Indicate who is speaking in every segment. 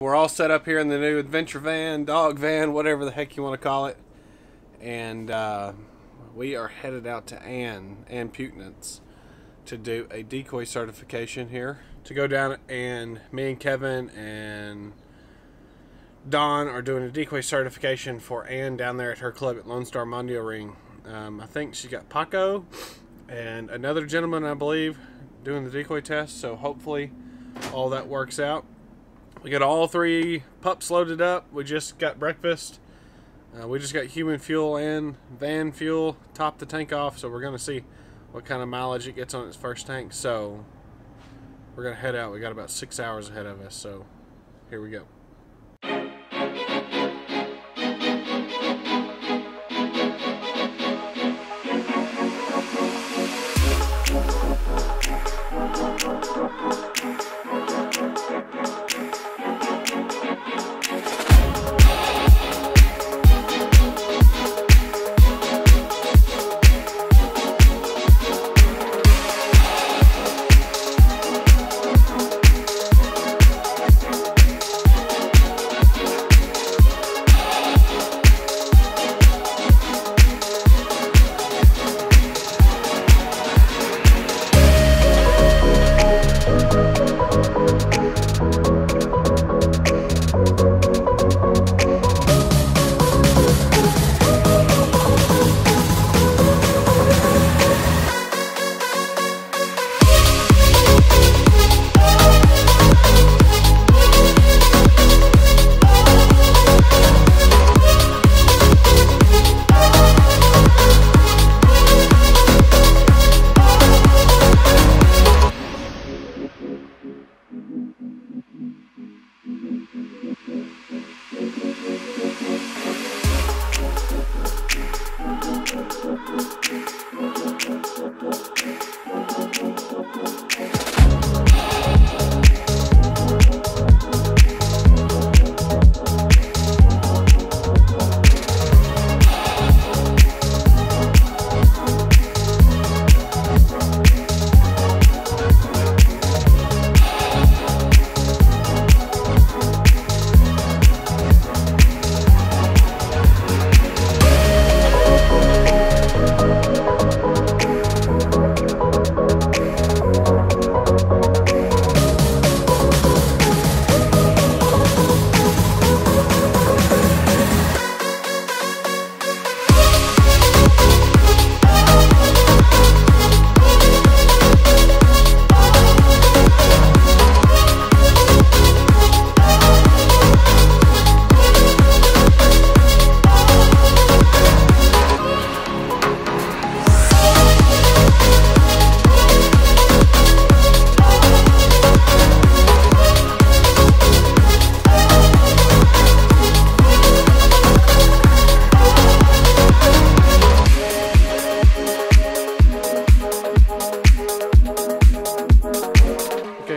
Speaker 1: We're all set up here in the new adventure van, dog van, whatever the heck you want to call it. And we are headed out to Ann Putenance to do a decoy certification here. To go down, and me and Kevin and Dawn are doing a decoy certification for Ann down there at her club at Lone Star Mondioring. I think she got Paco and another gentleman, I believe, doing the decoy test. So hopefully all that works out. We got all 3 pups loaded up. We just got breakfast. We just got human fuel and van fuel, topped the tank off, so we're going to see what kind of mileage it gets on its first tank. So we're going to head out. We got about 6 hours ahead of us, so here we go.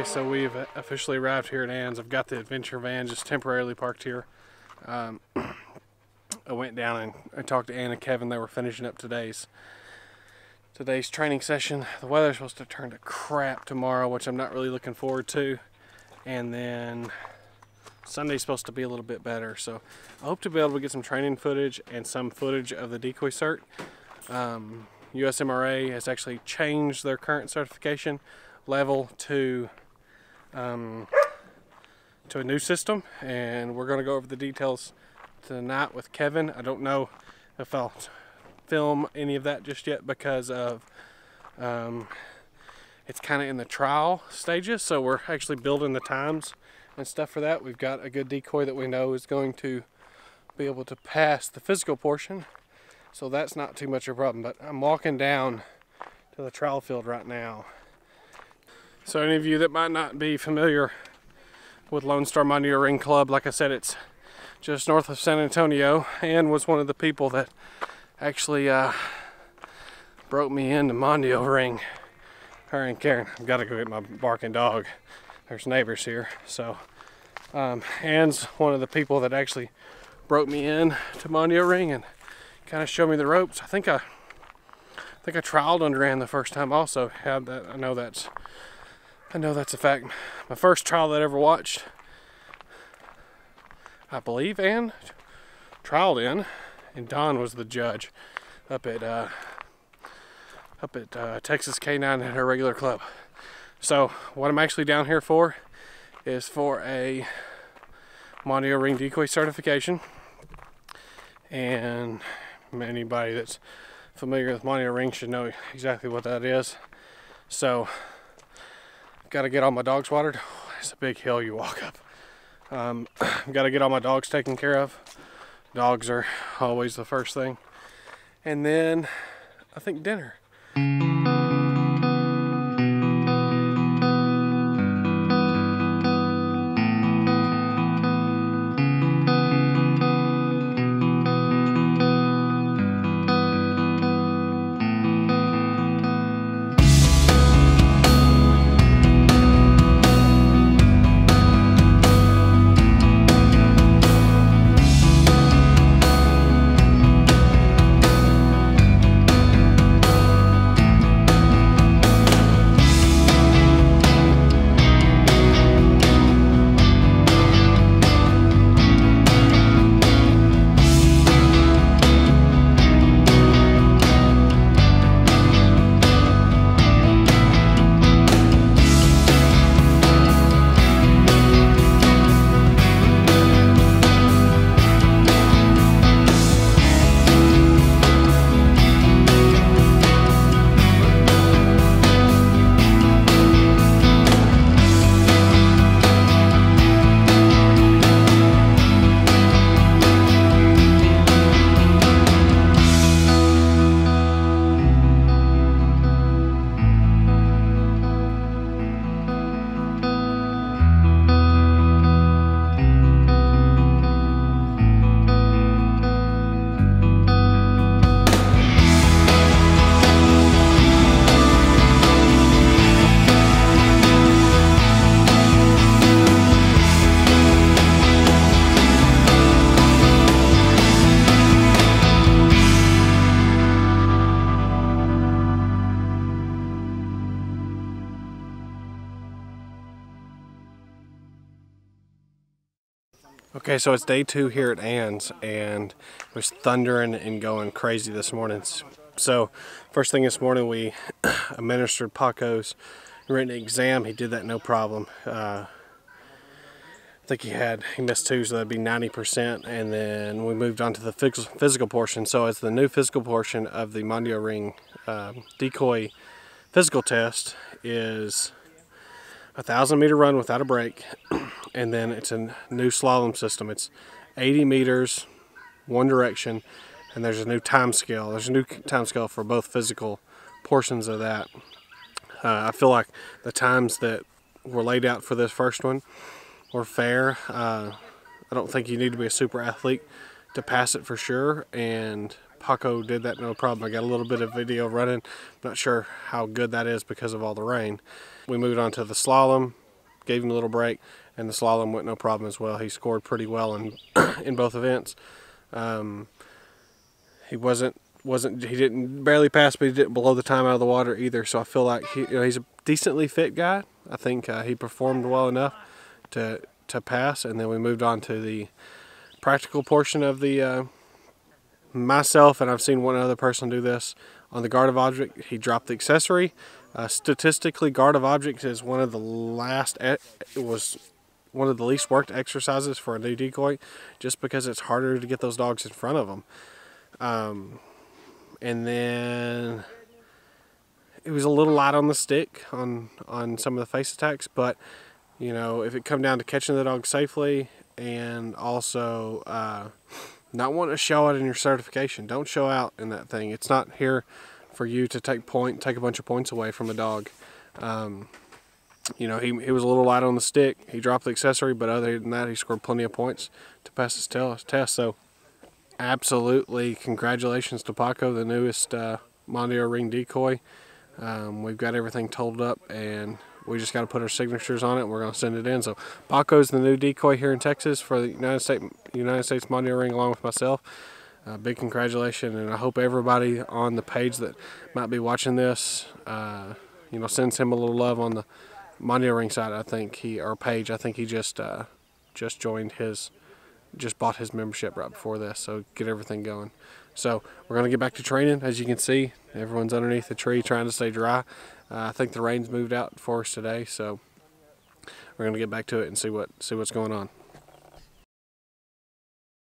Speaker 1: So we've officially arrived here at Ann's. I've got the adventure van just temporarily parked here. I went down and talked to Ann and Kevin. They were finishing up today's training session. The weather's supposed to turn to crap tomorrow, which I'm not really looking forward to. And then Sunday's supposed to be a little bit better. So I hope to be able to get some training footage and some footage of the decoy cert. USMRA has actually changed their current certification level to a new system, and we're going to go over the details tonight with Kevin. I don't know if I'll film any of that just yet because of it's kind of in the trial stages, so we're actually building the times and stuff for that. We've got a good decoy that we know is going to be able to pass the physical portion, so that's not too much of a problem. But I'm walking down to the trial field right now. So any of you that might not be familiar with Lone Star Mondioring Club, like I said, it's just north of San Antonio. Ann was one of the people that actually broke me into Mondioring. Her and Karen. I've got to go get my barking dog. There's neighbors here. So Ann's one of the people that actually broke me in to Mondioring and kind of showed me the ropes. I think I trialed under Ann the first time also. Had that. I know that's a fact. My first trial that I ever watched, I believe Ann trialed in, and Don was the judge up at Texas K9 at her regular club. So what I'm actually down here for is for a Mondioring decoy certification, and anybody that's familiar with Mondioring should know exactly what that is. So got to get all my dogs watered. It's a big hill you walk up. Got to get all my dogs taken care of. Dogs are always the first thing, and then I think dinner. Okay, so it's day 2 here at Ann's, and it was thundering and going crazy this morning. So first thing this morning, we administered Paco's written exam. He did that no problem. I think he missed 2, so that'd be 90%, and then we moved on to the physical portion. So it's the new physical portion of the Mondioring decoy physical test is a 1,000-meter run without a break, and then it's a new slalom system. It's 80 meters, one direction, and there's a new time scale. There's a new time scale for both physical portions of that. I feel like the times that were laid out for this first one were fair. I don't think you need to be a super athlete to pass it for sure, and Paco did that no problem. I got a little bit of video running. Not sure how good that is because of all the rain. We moved on to the slalom, gave him a little break, and the slalom went no problem as well. He scored pretty well in both events. He didn't barely pass, but he didn't blow the time out of the water either. So I feel like he's a decently fit guy. I think he performed well enough to pass. And then we moved on to the practical portion of the myself, and I've seen one other person do this on the guard of object. He dropped the accessory. Statistically, guard of object is one of the least worked exercises for a new decoy, just because it's harder to get those dogs in front of them. And then it was a little light on the stick on some of the face attacks, but if it come down to catching the dog safely and also not wanting to show out in your certification, don't show out in that thing. It's not here for you to take a bunch of points away from a dog. He was a little light on the stick. He dropped the accessory, but other than that, he scored plenty of points to pass his test. So absolutely congratulations to Paco, the newest Mondioring decoy. We've got everything totaled up, and we just got to put our signatures on it, and we're going to send it in. So Paco's the new decoy here in Texas for the United States Mondioring, along with myself. Big congratulations, and I hope everybody on the page that might be watching this, sends him a little love on the Mondioring side. I think he just joined his just bought his membership right before this, so get everything going. So we're going to get back to training. As you can see, everyone's underneath the tree trying to stay dry. I think the rain's moved out for us today, so we're going to get back to it and see what's going on.